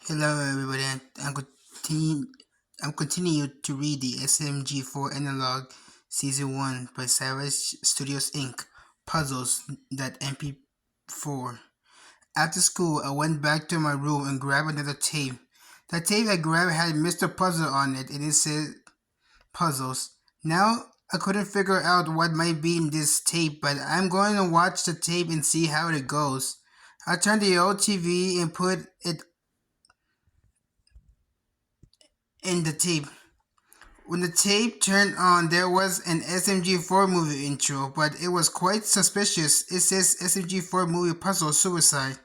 Hello everybody, and I'm continuing to read the SMG4 Analog Season 1 by Savage Studios Inc. Puzzles.MP4. After school, I went back to my room and grabbed another tape. The tape I grabbed had Mr. Puzzle on it and it said Puzzles. Now, I couldn't figure out what might be in this tape, but I'm going to watch the tape and see how it goes. I turned the old TV and put it in the tape. When the tape turned on, there was an SMG4 movie intro, but it was quite suspicious. It says SMG4 movie puzzle suicide.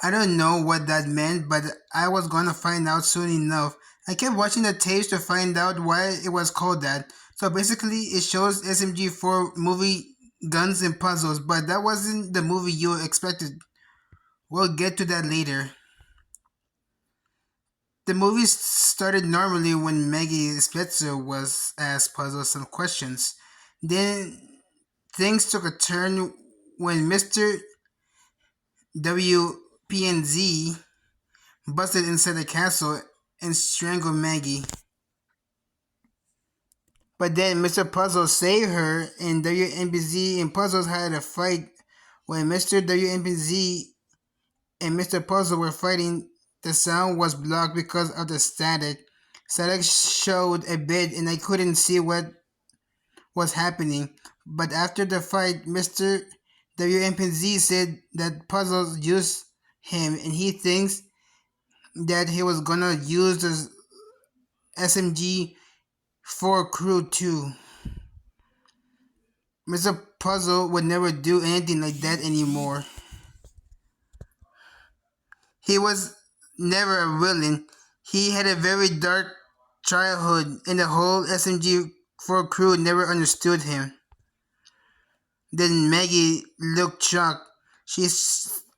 I don't know what that meant, but I was gonna find out soon enough. I kept watching the tapes to find out why it was called that. So basically, it shows SMG4 movie guns and puzzles, but that wasn't the movie you expected. We'll get to that later. The movie started normally when Maggie Spitzer was asked Puzzle some questions. Then things took a turn when Mr. WPNZ busted inside the castle and strangled Maggie. But then Mr. Puzzle saved her, and WNPZ and Puzzles had a fight. When Mr. WNPZ and Mr. Puzzle were fighting, the sound was blocked because of the static. Static showed a bit and I couldn't see what was happening. But after the fight, Mr. WMPZ said that Puzzles used him and he thinks that he was gonna use the SMG4 crew too. Mr. Puzzle would never do anything like that anymore. He was never a villain. He had a very dark childhood, and the whole SMG4 crew never understood him. Then Maggie looked shocked. She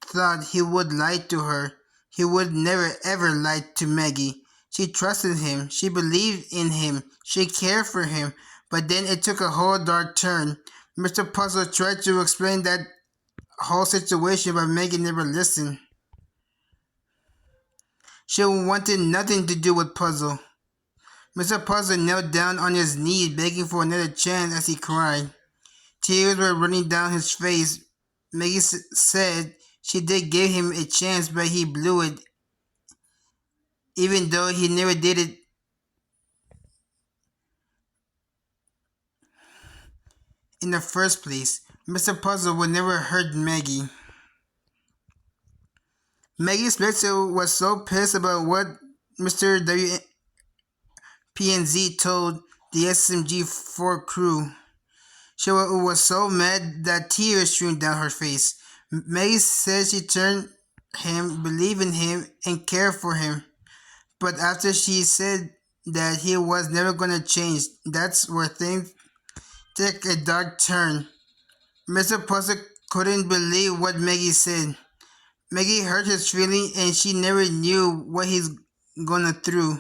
thought he would lie to her. He would never ever lie to Maggie. She trusted him. She believed in him. She cared for him. But then it took a whole dark turn. Mr. Puzzle tried to explain that whole situation, but Maggie never listened. She wanted nothing to do with Puzzle. Mr. Puzzle knelt down on his knees, begging for another chance as he cried. Tears were running down his face. Maggie said she did give him a chance, but he blew it, even though he never did it. In the first place, Mr. Puzzle would never hurt Maggie. Maggie Spitzer was so pissed about what Mr. WPNZ told the SMG4 crew. She was so mad that tears streamed down her face. Maggie said she turned him, believed in him, and cared for him. But after she said that he was never gonna change, that's where things took a dark turn. Mr. Puzzle couldn't believe what Maggie said. Maggie hurt his feelings and she never knew what he's gonna through.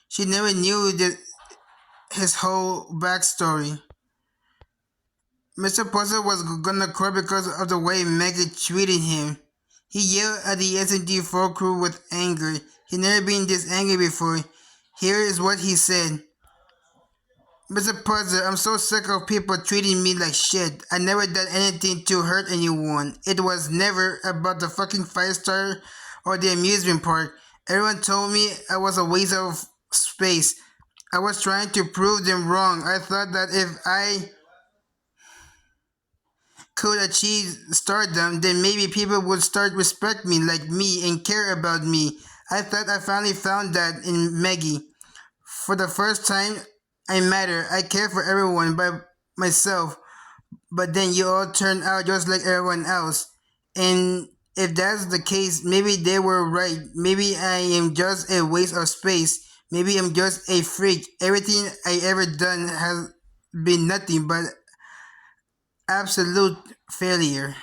She never knew his whole backstory. Mr. Puzzle was gonna cry because of the way Maggie treated him. He yelled at the SMG4 crew with anger. He'd never been this angry before. Here is what he said. Mr. Puzzle, I'm so sick of people treating me like shit. I never done anything to hurt anyone. It was never about the fucking 5-star or the amusement park. Everyone told me I was a waste of space. I was trying to prove them wrong. I thought that if I could achieve stardom, then maybe people would start respect me like me and care about me. I thought I finally found that in Maggie. For the first time, I matter. I care for everyone by myself. But then you all turn out just like everyone else. And if that's the case, maybe they were right. Maybe I am just a waste of space. Maybe I'm just a freak. Everything I ever done has been nothing but absolute failure.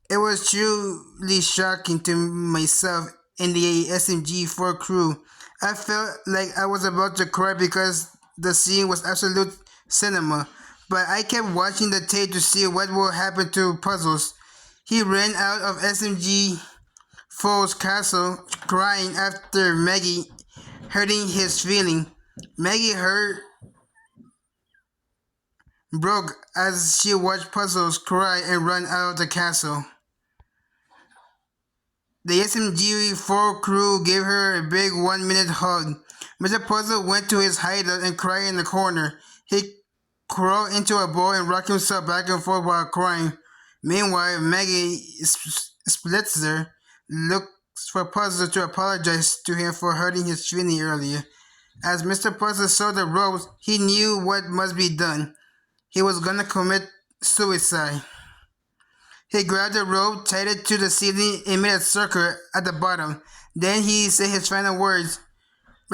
It was truly shocking to myself and the SMG4 crew. I felt like I was about to cry because the scene was absolute cinema. But I kept watching the tape to see what will happen to Puzzles. He ran out of SMG4 Foe's castle, crying after Maggie hurting his feeling. Maggie heard broke as she watched Puzzles cry and run out of the castle. The SMG4 crew gave her a big 1-minute hug. Mr. Puzzle went to his hideout and cried in the corner. He crawled into a ball and rocked himself back and forth while crying. Meanwhile, Maggie Splitzer looked for Puzzle to apologize to him for hurting his feeling earlier. As Mr. Puzzle saw the ropes, he knew what must be done. He was gonna commit suicide. He grabbed the rope, tied it to the ceiling, and made a circle at the bottom. Then he said his final words.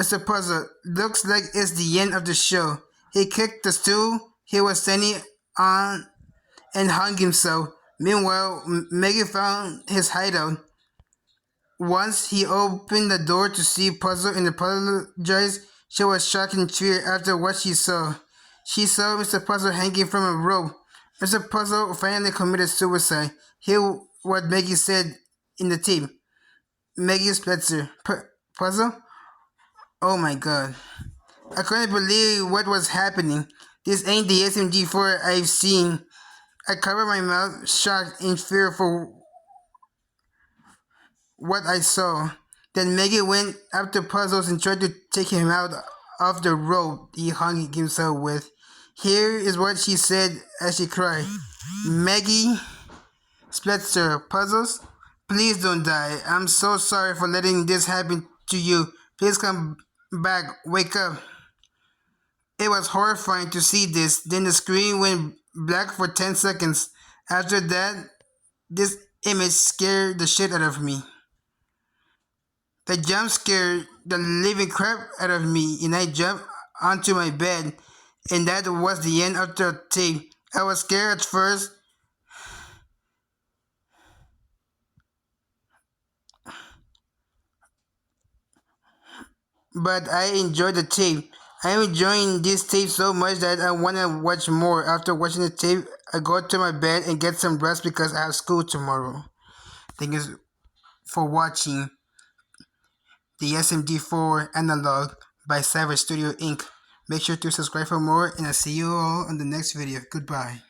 Mr. Puzzle, looks like it's the end of the show. He kicked the stool he was standing on and hung himself. Meanwhile, Maggie found his hideout. Once he opened the door to see Puzzle and apologized, she was shocked and feared after what she saw. She saw Mr. Puzzle hanging from a rope. Mr. Puzzle finally committed suicide. Hear what Maggie said in the tape. Maggie Spencer. Puzzle? Oh my god. I couldn't believe what was happening. This ain't the SMG4 I've seen. I covered my mouth, shocked and fear for what I saw. Then Maggie went up to Puzzles and tried to take him out of the rope he hung himself with. Here is what she said as she cried. Maggie Spencer, Puzzles, please don't die. I'm so sorry for letting this happen to you. Please come back. Wake up. It was horrifying to see this. Then the screen went black for 10 seconds. After that, this image scared the shit out of me. The jump scared the living crap out of me, and I jumped onto my bed, and that was the end of the tape. I was scared at first, but I enjoyed the tape. I'm enjoying this tape so much that I want to watch more. After watching the tape, I go to my bed and get some rest because I have school tomorrow. Thank you for watching the SMG4 Analog by Savage Studio Inc. Make sure to subscribe for more, and I'll see you all on the next video. Goodbye.